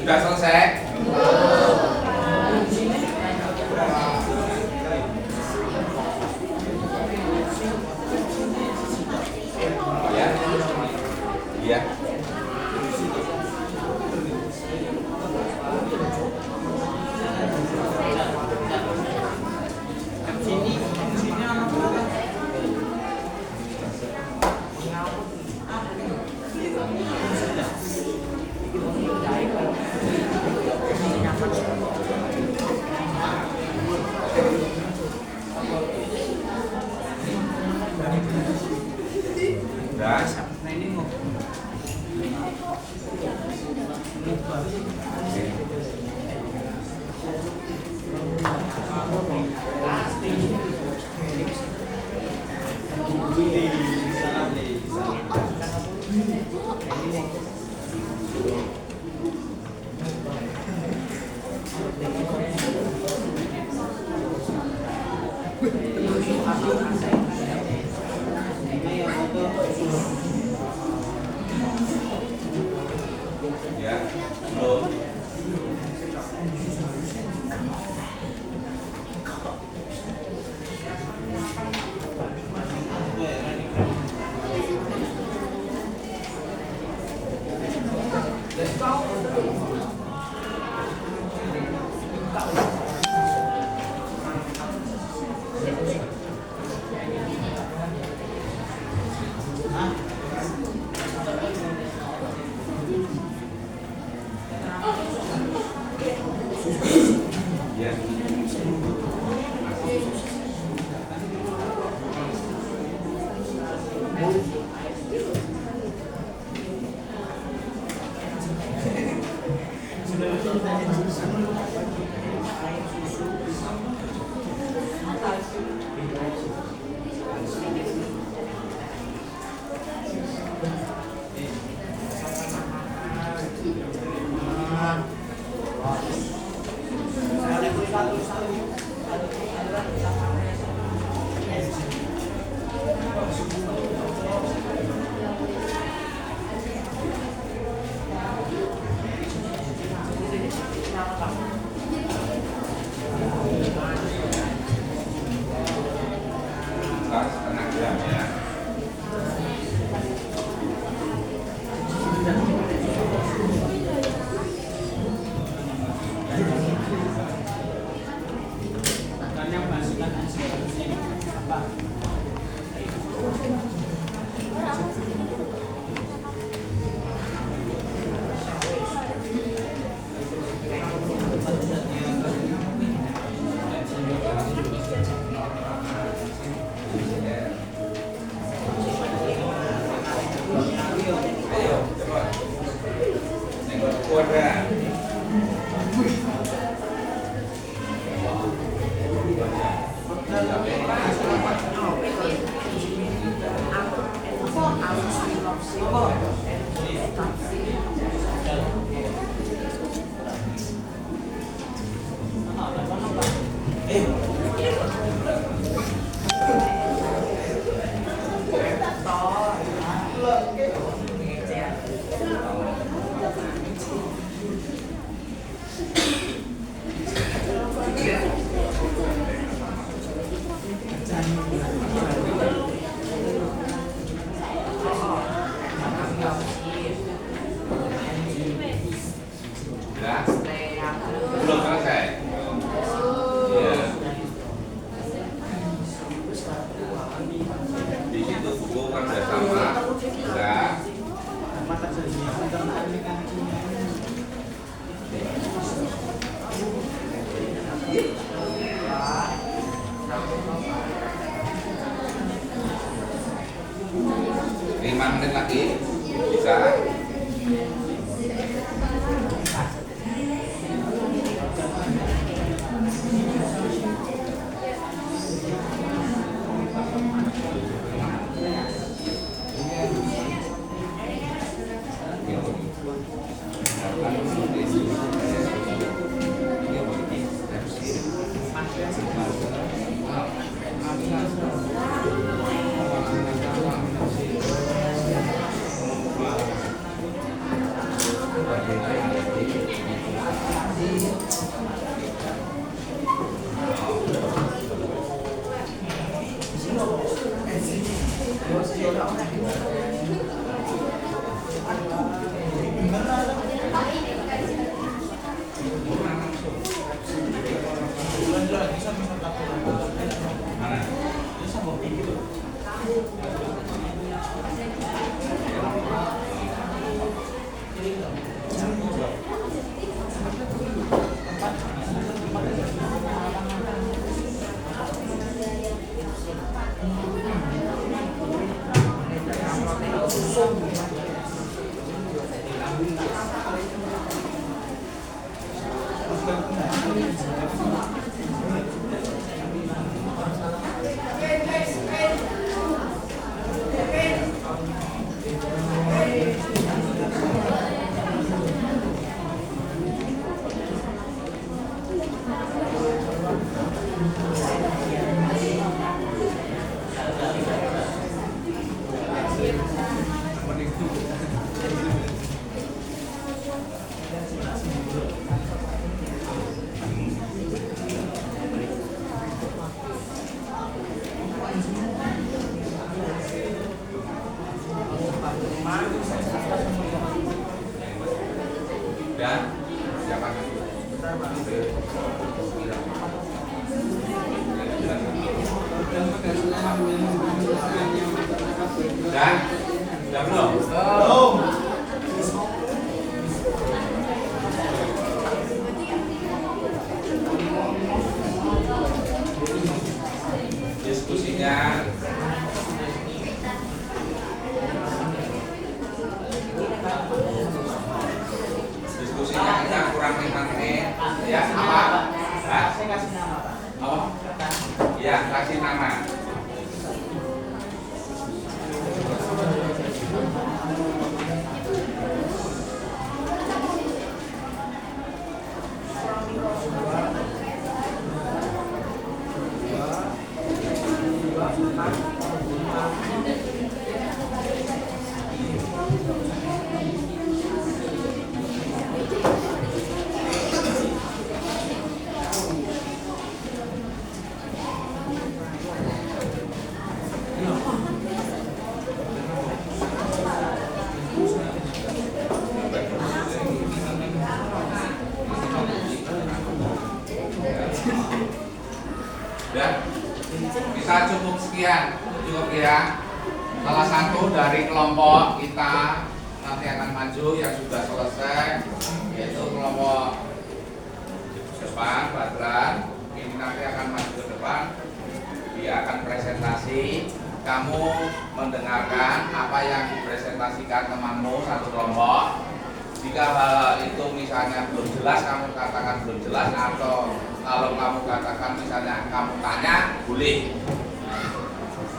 Sudah selesai? Ya. Iya. Ya, belum. Setengah jam ya. Belum selesai. Ya. Di situ buku kan sudah sama. Sudah. Dan siapa? Dan sudah belum? Belum. Diskusinya kita kurang menit ya apa? Saya kasih nama Pak. Oh, ya kasih nama. Ya, bisa cukup sekian, cukup ya. Salah satu dari kelompok kita nanti akan maju yang sudah selesai, yaitu kelompok depan, Badran. Ini nanti akan maju ke depan. Dia akan presentasi. Kamu mendengarkan apa yang dipresentasikan temanmu satu kelompok. Jika hal itu misalnya belum jelas, kamu katakan belum jelas, atau kalau kamu katakan misalnya kamu tanya, boleh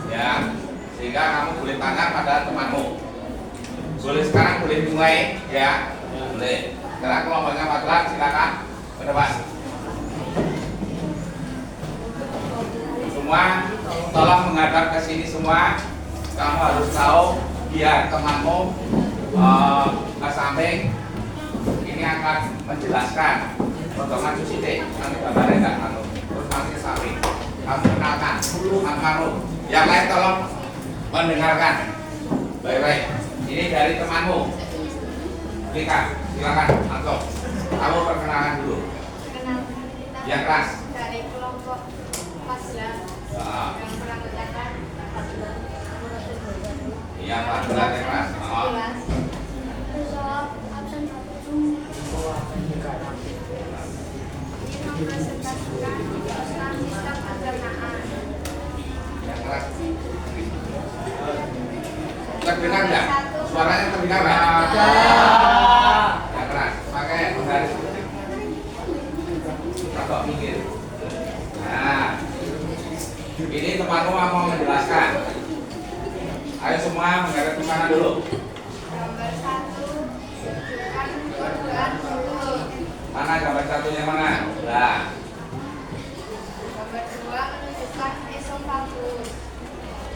ya, sehingga kamu boleh tanya pada temanmu. Boleh sekarang, boleh mulai ya, boleh. Sekarang kelompoknya Badran, silakan ke depan. Semua tolong menghadap ke sini semua. Kamu harus tahu biar temanmu ke samping ini akan menjelaskan potongan titik, nanti gambarnya enggak anu, terus nanti samping kamu kenalkan kamu, yang lain tolong mendengarkan baik-baik. Ini dari temanmu, silakan langsung kamu perkenalkan dulu. Yang keras dari kelompok 14 yang pernah mencatat 14 yang 14 yang keras. mempresentasikan Islam sistem keagamaan. Yang keras. Terdengar nggak? Suaranya terdengar nggak? Yang keras. Pakai menggaris putih. Atau mikir. Nah, ini temanmu mau menjelaskan. Ayo semua menggaris kemana dulu? Gambar 1 tunjukkan perbedaan huruf. Mana gambar satunya mana? Nah. Gambar 2 menunjukkan esophagus.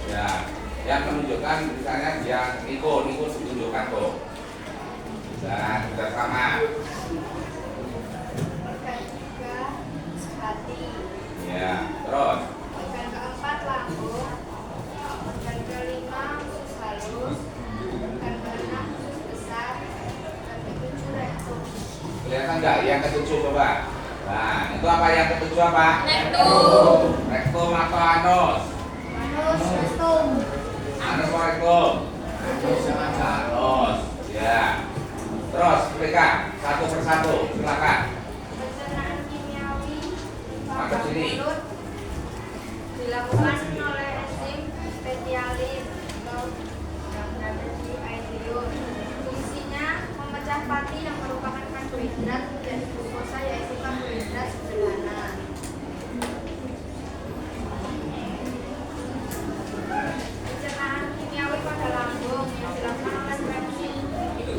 Ya, yang menunjukkan misalnya yang Niko ditunjukkan kok. Dan kerjasama. Organ 3 hati. Ya, terus Organ keempat lambung. Organ kelima usus halus. Organ keenam usus besar. Organ ketujuh rektum. kelihatan nggak yang ketujuh coba? Nah, itu apa yang ketujuh apa? Rektum. Rektum atau anus? Anus rektum. Anus atau rektum? Anus. Ya. Terus mereka satu persatu, silakan. Pencernaan kimiawi Masuk sini. mulut dilakukan oleh enzim spesialis atau yang berada di ileum. Fungsinya memecah pati yang merupakan karbohidrat menjadi glukosa yaitu karbohidrat sederhana. Pencernaan kimiawi pada lambung yang dilakukan oleh pepsin.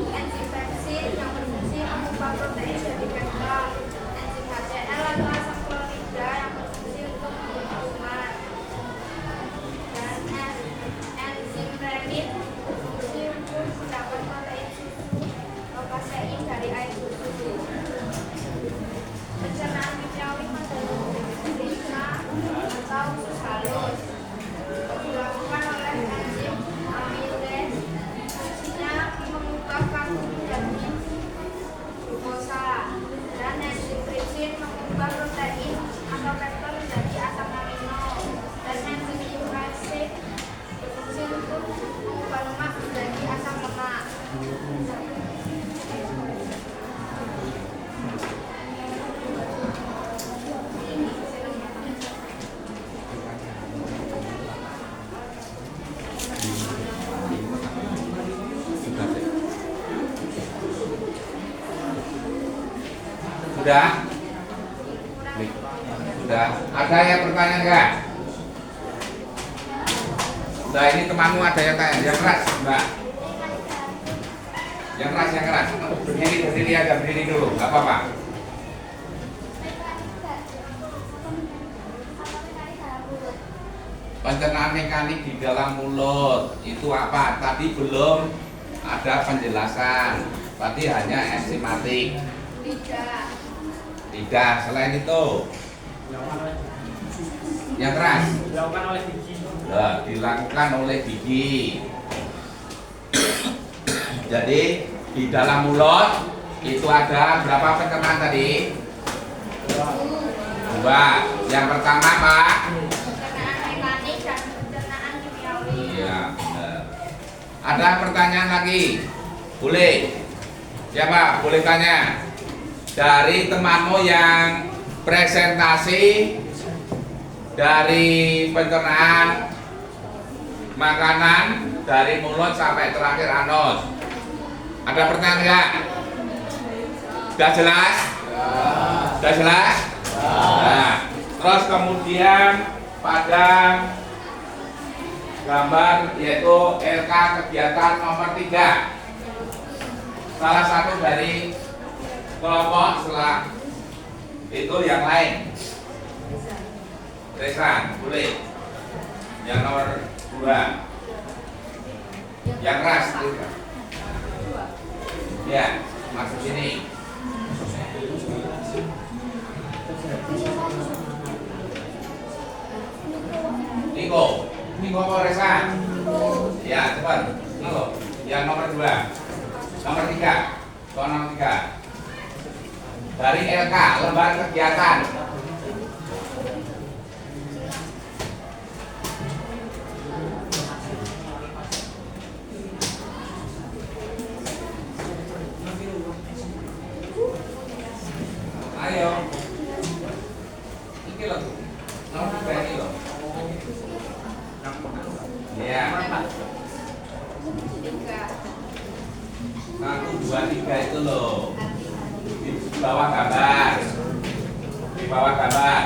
Enzim pepsin yang berfungsi mengubah protein jadi peptid. Enzim HCl atau asam klorida yang berfungsi untuk membentuk kuman. Dan enzim renin berfungsi untuk mendapat protein susu atau kasein dari air susu. Pencernaan kimiawi pada lima atau usus halus dilakukan oleh enzim amilase. Fungsinya mengubah karbohidrat menjadi glukosa, dan enzim tripsin mengubah protein atau peptid menjadi asam amino, dan enzim urease berfungsi untuk mengubah lemak menjadi asam lemak. Sudah? Sudah. Ada yang bertanya enggak? Nah, ini temanmu ada yang tanya, yang keras, Mbak. Yang keras, yang keras. Berdiri aja, berdiri dulu, nggak apa-apa. Pencernaan mekanik di dalam mulut itu apa? Tadi belum ada penjelasan. Tadi hanya estimatik. Tidak, selain itu yang keras dilakukan oleh gigi. dilakukan oleh gigi. Jadi di dalam mulut itu ada berapa pencernaan tadi? Dua. Yang pertama Pak? Pencernaan mekanik dan pencernaan kimiawi. Iya, benar. Ada pertanyaan lagi? Boleh? Siapa? Boleh tanya? Dari temanmu yang presentasi dari pencernaan makanan dari mulut sampai terakhir anus. Ada pertanyaan enggak? Sudah jelas? Sudah jelas? Nah, terus kemudian pada gambar yaitu LK kegiatan nomor 3. Salah satu dari kelompok setelah itu yang lain. Resan, boleh. Yang nomor 2. Yang keras. Ya, masuk sini. Niko mau Resan? Ya, cepat. Niko. Yang nomor 2. Nomor 3. Nomor 3. Dari LK, lembar kegiatan. Ayo. Ini loh. Nomor 3 ini loh. Ya. 1, 2, 3 itu loh. Di bawah gambar. Di bawah gambar.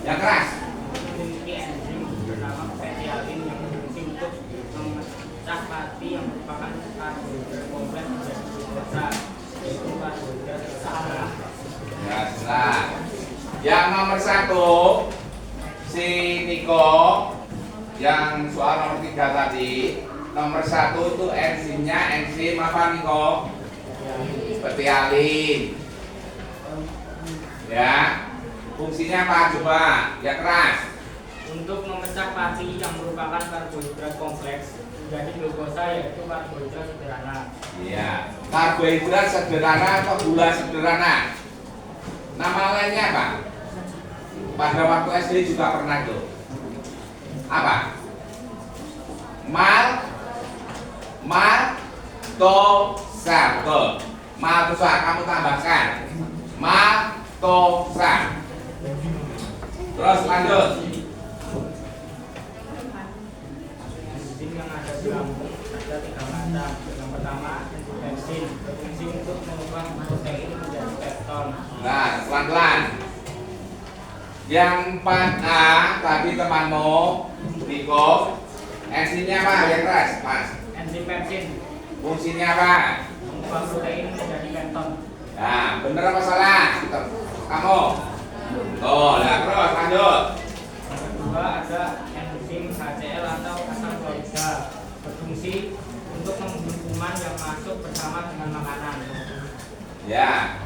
Yang keras. Memiliki enzim bernama spesialin yang berfungsi untuk memecah pati yang merupakan karbohidrat kompleks menjadi glukosa, yaitu karbohidrat sederhana. Yang nomor 1 si Niko, yang soal nomor 3 tadi. Nomor 1 itu enzimnya enzim apa Niko? Betialin. Ya. Fungsinya apa coba? Ya keras. Untuk memecah pati yang merupakan karbohidrat kompleks menjadi glukosa, yaitu karbohidrat sederhana. Iya. Karbohidrat sederhana atau gula sederhana? Nama lainnya apa? Pada waktu SD juga pernah tuh. Apa? Maltosa. Betul. Maltosa, kamu tambahkan. Maltosa. Terus lanjut. Enzim yang ada di lambung ada 3 macam. Yang pertama, enzim berfungsi untuk mengubah protein menjadi pepton. Nah, pelan-pelan. Yang 4A tadi temanmu Niko, enzimnya apa? Yang keras, Mas. Enzim pepsin Fungsinya apa? mengubah protein menjadi pepton. Nah, bener apa salah? Kamu? Oh, nah terus lanjut. Yang kedua ada enzim HCl atau asam klorida berfungsi untuk membunuh kuman yang masuk bersama dengan makanan. Ya.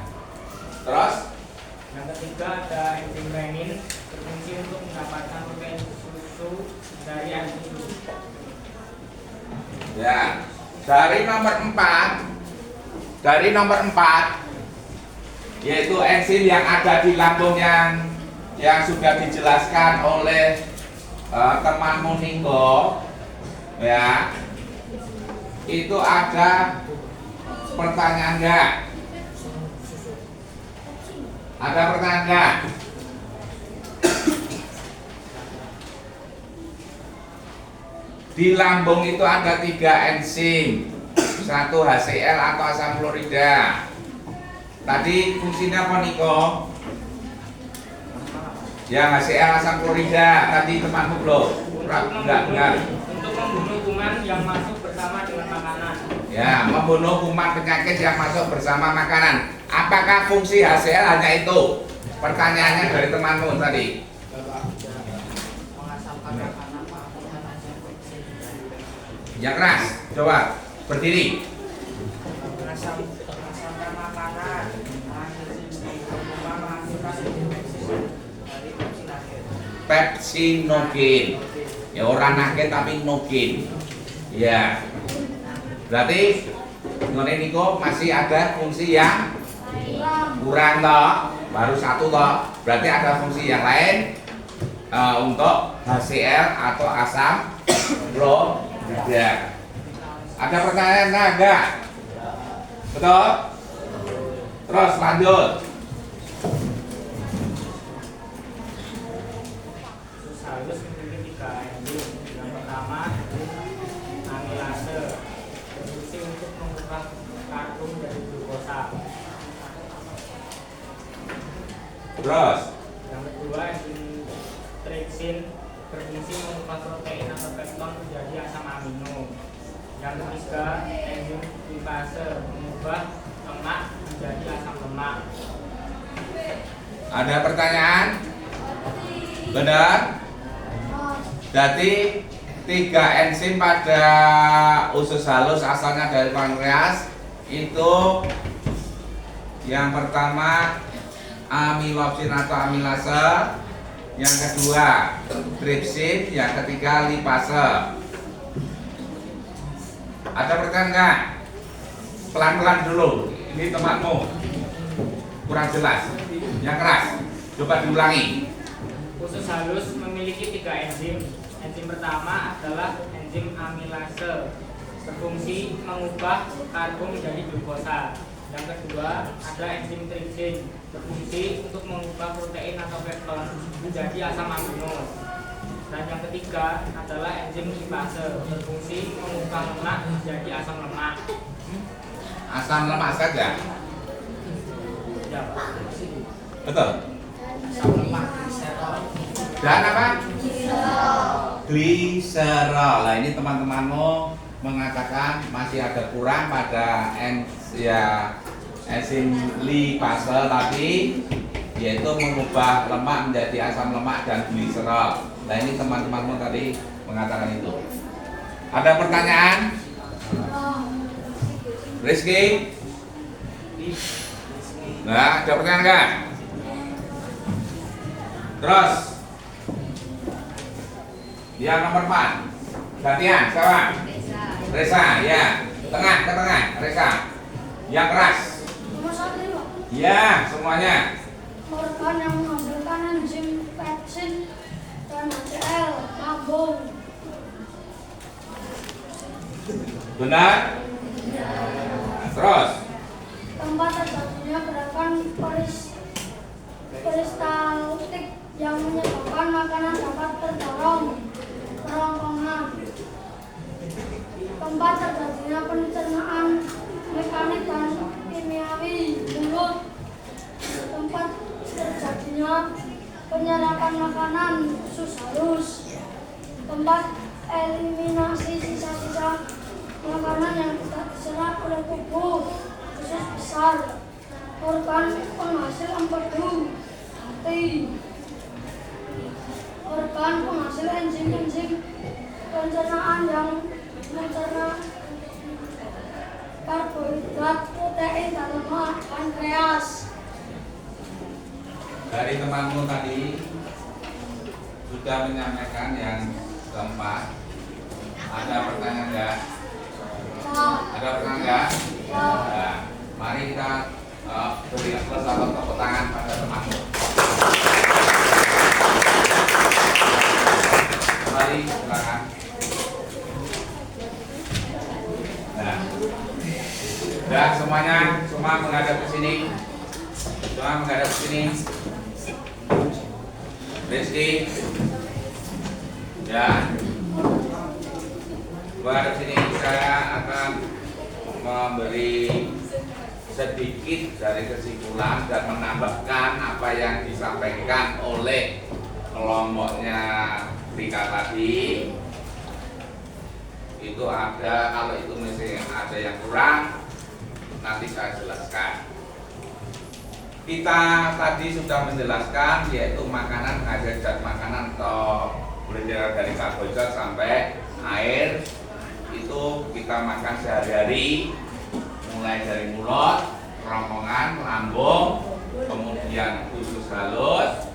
Terus? Yang ketiga ada enzim renin berfungsi untuk mendapatkan protein susu dari enzim susu. Ya. Dari nomor 4 yaitu enzim yang ada di lambung yang sudah dijelaskan oleh temanmu Niko, ya. Itu ada pertanyaan enggak? Ada pertanyaan enggak? Di lambung itu ada 3 enzim, 1 HCl atau asam klorida. Tadi fungsinya apa Niko? Ya HCl asam klorida. Tadi temanmu belum? Enggak. Untuk membunuh kuman yang masuk bersama dengan makanan. Ya, membunuh kuman penyakit yang masuk bersama makanan. Apakah fungsi HCl hanya itu? Pertanyaannya dari temanmu tadi. Yang keras, coba berdiri. Mengasamkan makanan, Pepsinogen. Ya orang nakit tapi nogen. Ya. Berarti ngene Niko masih ada fungsi yang kurang toh, baru 1 toh. Berarti ada fungsi yang lain untuk HCl atau asam klorida. Ada pertanyaan enggak? Betul? Terus lanjut. Usus halus memiliki 3 enzim. Yang pertama amilase berfungsi untuk mengubah karbon menjadi glukosa. Terus Yang kedua enzim tripsin berfungsi mengubah protein atau pepton menjadi asam amino. Yang ketiga enzim lipase mengubah lemak menjadi asam lemak. ada pertanyaan? Benar? Jadi 3 enzim pada usus halus asalnya dari pankreas itu yang pertama amilopsin atau amilase, yang kedua tripsin, yang ketiga lipase. Ada pertanyaan enggak? Pelan-pelan dulu. Ini temanmu kurang jelas. Yang keras. Coba diulangi. Usus halus memiliki 3 enzim. Enzim pertama adalah enzim amilase, berfungsi mengubah karbon menjadi glukosa. Yang kedua ada enzim tripsin, berfungsi untuk mengubah protein atau pepton menjadi asam amino. Dan yang ketiga adalah enzim lipase, berfungsi mengubah lemak menjadi asam lemak. Asam lemak saja. Ya, Pak. Betul. Asam lemak gliserol. Dan apa? Gliserol. Nah ini teman-temanmu mengatakan masih ada kurang pada enzim lipase tadi. yaitu mengubah lemak menjadi asam lemak dan gliserol. Nah ini teman-temanmu tadi mengatakan itu. Ada pertanyaan? Rizky? Nah, ada pertanyaan nggak? Terus yang nomor 4 gantian, siapa? Reza, ya. Tengah, ke tengah, Reza. Yang keras. Nomor 1 Pak. Ya, semuanya. Organ yang menghasilkan enzim pepsin dan HCl, lambung. Benar? Terus Tempat terjadinya gerakan peristaltik yang menyebabkan makanan dapat terdorong kerongkongan. Tempat terjadinya pencernaan mekanik dan kimiawi mulut. Tempat terjadinya penyerapan makanan usus halus. Tempat eliminasi sisa-sisa makanan yang tidak diserap oleh tubuh usus besar. Organ penghasil empedu hati. Organ penghasil enzim-enzim pencernaan yang mencerna karbohidrat, protein, dan lemak, pankreas. dari temanmu tadi sudah menyampaikan yang keempat. Ada pertanyaan nggak? Ada pertanyaan nggak? Nah, mari kita beri aplaus atau tepuk tangan pada temanmu. Mari silakan. Nah, semuanya semua menghadap ke sini. Semua menghadap ke sini. Rizky. Ya. Menghadap sini, saya akan memberi sedikit dari kesimpulan dan menambahkan apa yang disampaikan oleh kelompoknya Rika tadi. Itu ada, kalau itu misalnya ada yang kurang, nanti saya jelaskan. Kita tadi sudah menjelaskan yaitu makanan menghasilkan zat makanan atau berbeda dari karbohidrat sampai air. Itu kita makan sehari-hari, mulai dari mulut, kerongkongan, lambung, kemudian usus halus,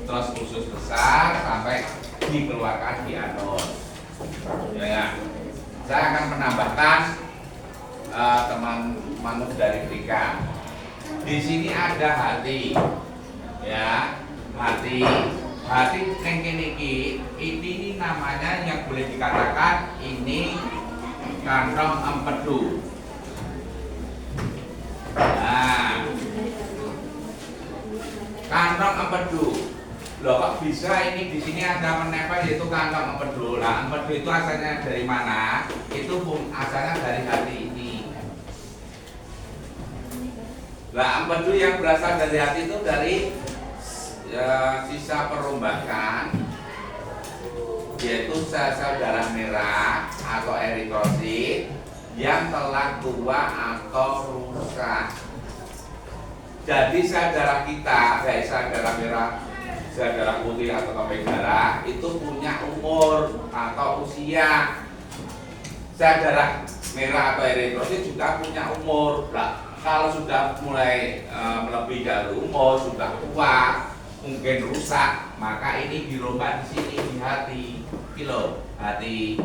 terus usus besar sampai dikeluarkan di anus. Ya. Saya akan menambahkan teman-teman dari Rika. Di sini ada hati, ya, hati ini namanya yang boleh dikatakan ini kantong empedu. Nah, kantong empedu. Loh, kok bisa ini di sini ada menempel yaitu kantong empedu. Nah, empedu itu asalnya dari mana? Itu asalnya dari hati ini. Nah, empedu yang berasal dari hati itu dari sisa perombakan, yaitu sel-sel darah merah atau eritrosit yang telah tua atau rusak. Jadi sel darah kita, baik sel darah merah, sel darah putih atau keping darah itu punya umur atau usia. Sel darah merah atau eritrosit juga punya umur. Nah, kalau sudah mulai melebihi dari umur, sudah tua, mungkin rusak, maka ini dirombak di sini di hati, kilo hati.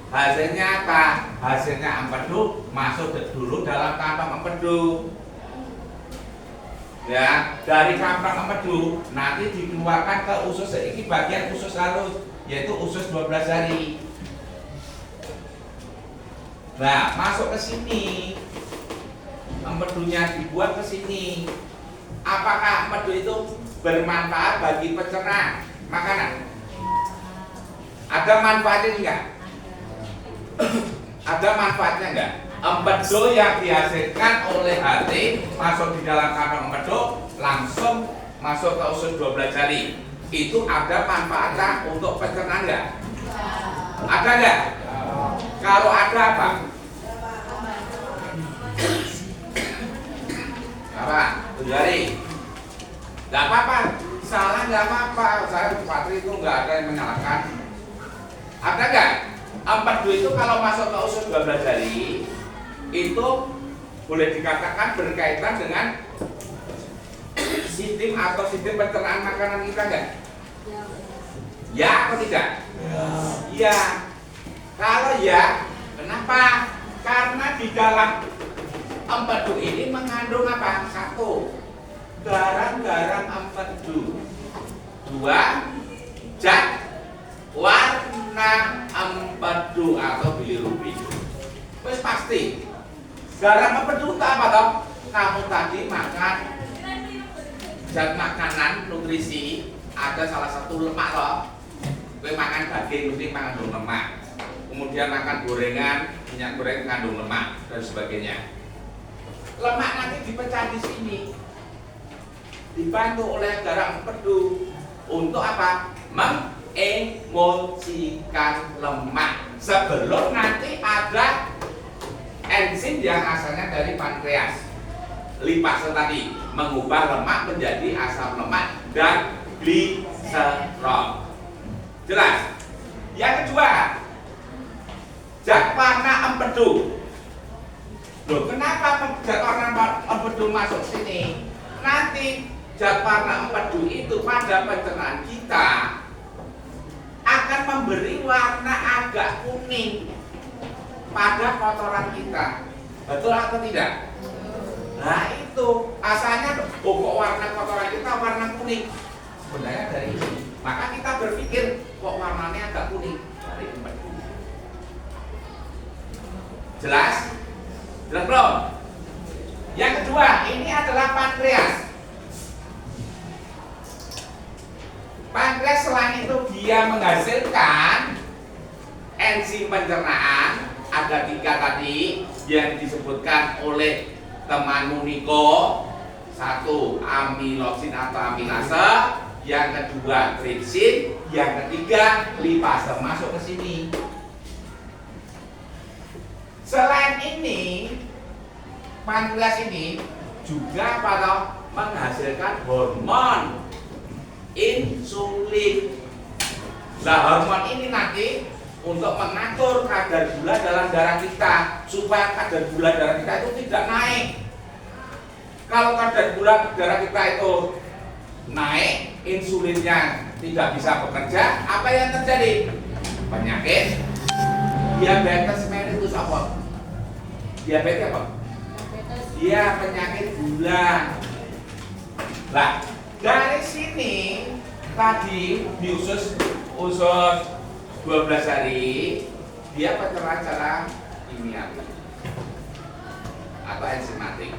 Hasilnya apa? Hasilnya empedu masuk dulu dalam kantong empedu. Ya, dari kantong empedu nanti dikeluarkan ke usus, ini bagian usus halus, yaitu usus 12 jari. Nah, masuk ke sini, empedunya dibuat ke sini. Apakah empedu itu bermanfaat bagi pencernaan makanan? Ada manfaatnya enggak? Ada manfaatnya enggak? Empedu yang dihasilkan oleh hati masuk di dalam kantong empedu langsung masuk ke usus 12 jari. Itu ada manfaatnya untuk pencernaan enggak? Ada enggak? Kalau ada apa? Apa? Jari. Nggak apa-apa, salah nggak apa-apa. Saya Patri itu nggak ada yang menyalahkan. Ada nggak? Empedu itu kalau masuk ke usus 12 jari itu boleh dikatakan berkaitan dengan sistem atau sistem pencernaan makanan kita nggak? Ya atau tidak? Ya. Kalau ya, kenapa? Karena di dalam empedu ini mengandung apa? 1. Garam-garam empedu. 2. Zat warna empedu atau bilirubin. Wes pasti. Garam empedu apa toh? Kamu tadi makan zat makanan nutrisi, ada salah satu lemak loh. Kowe makan daging mesti mengandung lemak. Kemudian makan gorengan, minyak goreng mengandung lemak dan sebagainya. Lemak nanti dipecah di sini. Dibantu oleh garam empedu untuk apa? Mengemulsikan lemak sebelum nanti ada enzim yang asalnya dari pankreas, lipase tadi, mengubah lemak menjadi asam lemak dan gliserol. Jelas? Yang kedua, zat warna empedu. Loh, kenapa zat warna empedu masuk sini? Nanti zat warna empedu itu pada pencernaan kita akan memberi warna agak kuning pada kotoran kita. Betul atau tidak? Nah itu asalnya kok warna kotoran kita warna kuning. Sebenarnya dari ini. Maka kita berpikir kok warnanya agak kuning dari empedu. Jelas? Jelas belum? Yang kedua, ini adalah pankreas. Pankreas selain itu dia menghasilkan enzim pencernaan. Ada 3 tadi yang disebutkan oleh temanmu Niko. 1. Amilopsin atau amilase. Yang kedua tripsin. Yang ketiga lipase masuk ke sini. Selain ini, pankreas ini juga pada menghasilkan hormon insulin. Nah, hormon ini nanti untuk mengatur kadar gula dalam darah kita supaya kadar gula darah kita itu tidak naik. Kalau kadar gula darah kita itu naik, insulinnya tidak bisa bekerja, apa yang terjadi? Penyakit diabetes mellitus apa? Diabetes apa? Iya, penyakit gula. Nah, dari sini tadi di usus 12 hari dia pencernaan secara kimiawi atau enzimatik.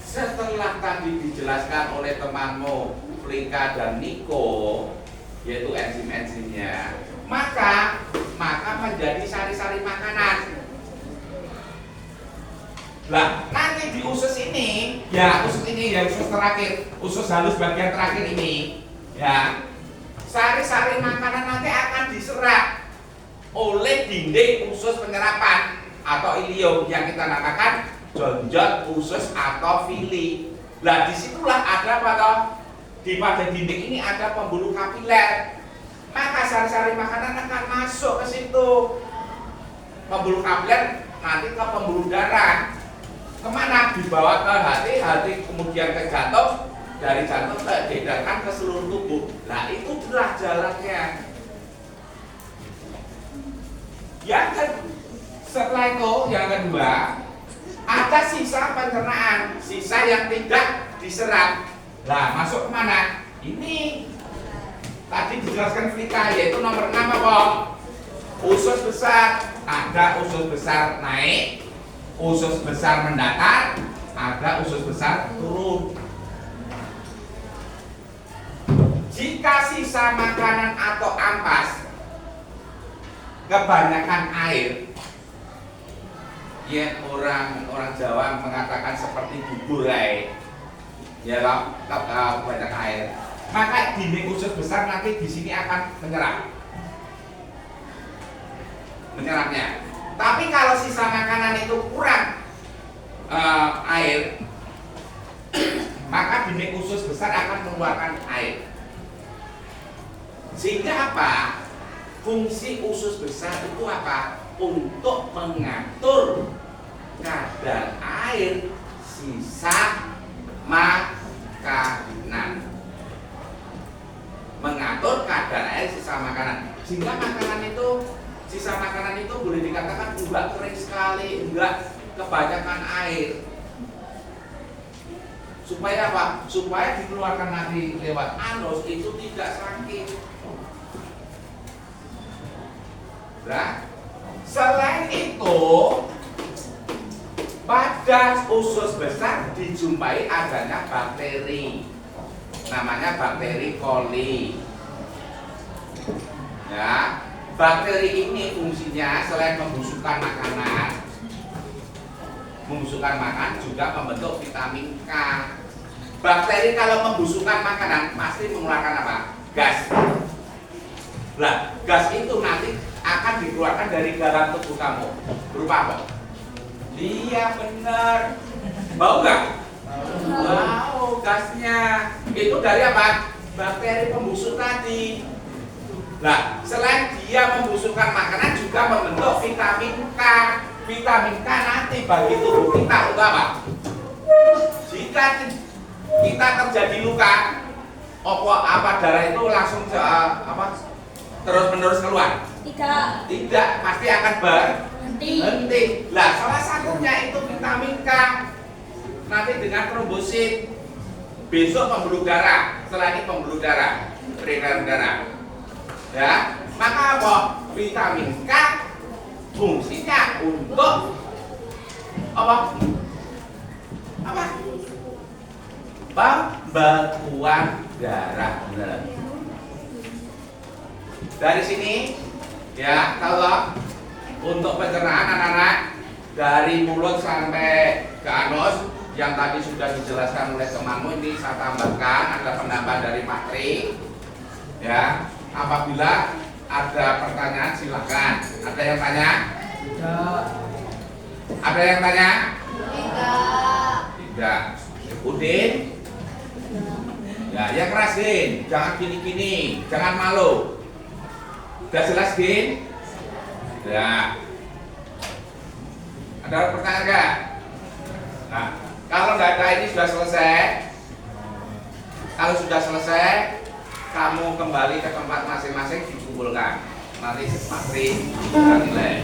Setelah tadi dijelaskan oleh temanmu Flika dan Niko, yaitu enzim-enzimnya, maka menjadi sari-sari makanan. Lah, nanti di usus ini, ya usus ini ya usus terakhir, usus halus bagian terakhir ini, ya sari-sari makanan nanti akan diserap oleh dinding usus penyerapan atau ilium yang kita namakan jonjot usus atau fili. Lah, disitulah ada pada dinding ini ada pembuluh kapiler. Maka sari-sari makanan akan masuk ke situ. Pembuluh kapiler nanti ke pembuluh darah. Kemana? Dibawa ke hati kemudian ke jantung, dari jantung diedarkan ke seluruh tubuh. Nah, itu itulah jalannya. Setelah itu yang kedua, ada sisa pencernaan, sisa yang tidak diserap. Nah, masuk kemana? Ini tadi dijelaskan Flika, yaitu nomor 6 apa? Usus besar. Ada usus besar naik, usus besar mendatar, ada usus besar turun. Jika sisa makanan atau ampas kebanyakan air, ya orang Jawa mengatakan seperti bubur ya kalau banyak air, maka dinding usus besar nanti di sini akan menyerapnya. Tapi kalau sisa makanan itu kurang air, maka di gini usus besar akan mengeluarkan air. Sehingga apa? Fungsi usus besar itu apa? Untuk mengatur kadar air sisa makanan. Mengatur kadar air sisa makanan. Sehingga makanan itu, sisa makanan itu boleh dikatakan enggak kering sekali, enggak kebanyakan air. Supaya apa? Supaya dikeluarkan nanti lewat anus itu tidak sakit. Nah, selain itu pada usus besar dijumpai adanya bakteri, namanya bakteri coli. Ya, bakteri ini fungsinya selain membusukkan makanan, juga membentuk vitamin K. Bakteri kalau membusukkan makanan pasti mengeluarkan apa? Gas. Nah, gas itu nanti akan dikeluarkan dari dalam tubuh kamu. Berupa apa? Iya benar. Bau nggak? Bau gasnya. Itu dari apa? Bakteri pembusuk tadi. Nah, selain dia membusukkan makanan juga membentuk vitamin K. Vitamin K nanti bagi tubuh kita untuk apa? Jika kita terjadi luka, apa darah itu langsung terus menerus keluar? Tidak, pasti akan berhenti. Lah, salah satunya itu vitamin K. Nanti dengan trombosit, besok pembuluh darah, setelah ini pembuluh darah, peredaran darah. Ya, maka apa? Vitamin K fungsinya untuk apa? Pembekuan darah. Benar. Dari sini ya, kalau untuk pencernaan anak-anak dari mulut sampai ke anus yang tadi sudah dijelaskan oleh temanmu, ini saya tambahkan ada penambah dari Pak Tri. Ya, apabila ada pertanyaan silakan. Ada yang tanya? Tidak. Ada yang tanya? Tidak. Udin? Ya, yang keras Din. Jangan gini-gini, jangan malu. Sudah jelas Din? Ya. Ada pertanyaan enggak? Nah, kalau nggak ada ini sudah selesai. Kalau sudah selesai, kamu kembali ke tempat masing-masing dikumpulkan. Nanti Patri kita nilai.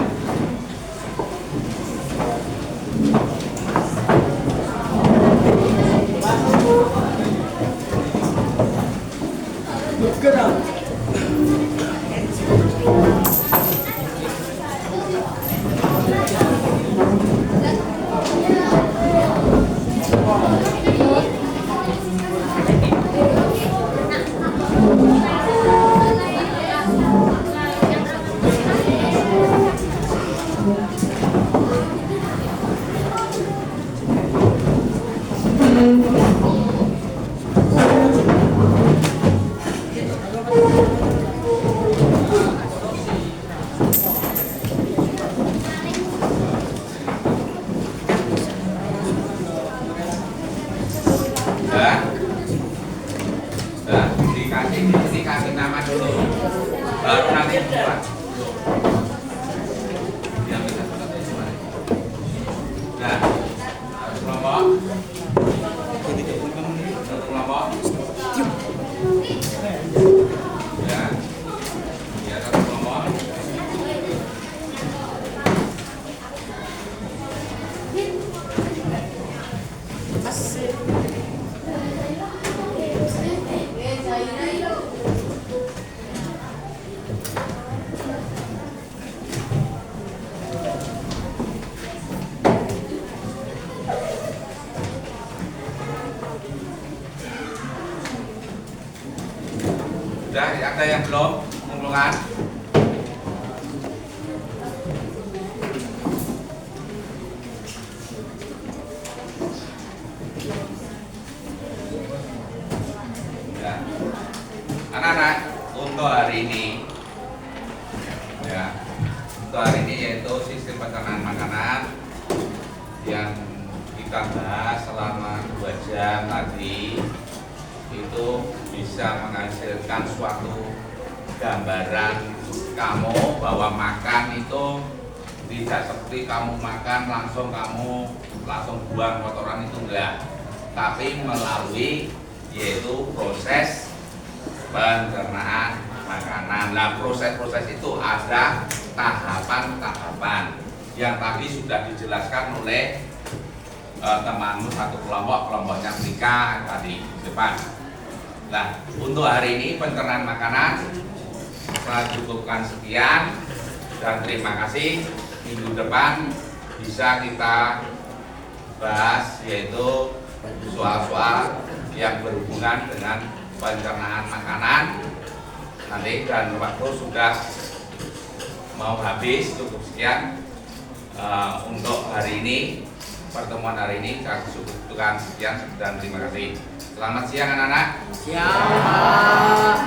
Dikasih nama dulu, baru nanti buat. Nah, kelompok. Kelompok. Ya, ya satu kelompok. Sudah ada yang belum mengumpulkan? Ya. Anak-anak, untuk hari ini ya, untuk hari ini yaitu sistem pencernaan makanan yang kita bahas selama 2 jam. saja tadi itu bisa menghasilkan suatu gambaran kamu bahwa makan itu tidak seperti kamu makan langsung buang kotoran itu enggak, tapi melalui yaitu proses pencernaan makanan. Nah, proses-proses itu ada tahapan-tahapan yang tadi sudah dijelaskan oleh temanmu satu kelompoknya Rika tadi di depan. Nah, untuk hari ini pencernaan makanan saya cukupkan sekian dan terima kasih. Minggu depan bisa kita bahas yaitu soal-soal yang berhubungan dengan pencernaan makanan nanti, dan waktu sudah mau habis. Cukup sekian untuk hari ini, pertemuan hari ini saya cukupkan sekian dan terima kasih. Selamat siang anak-anak. Siap.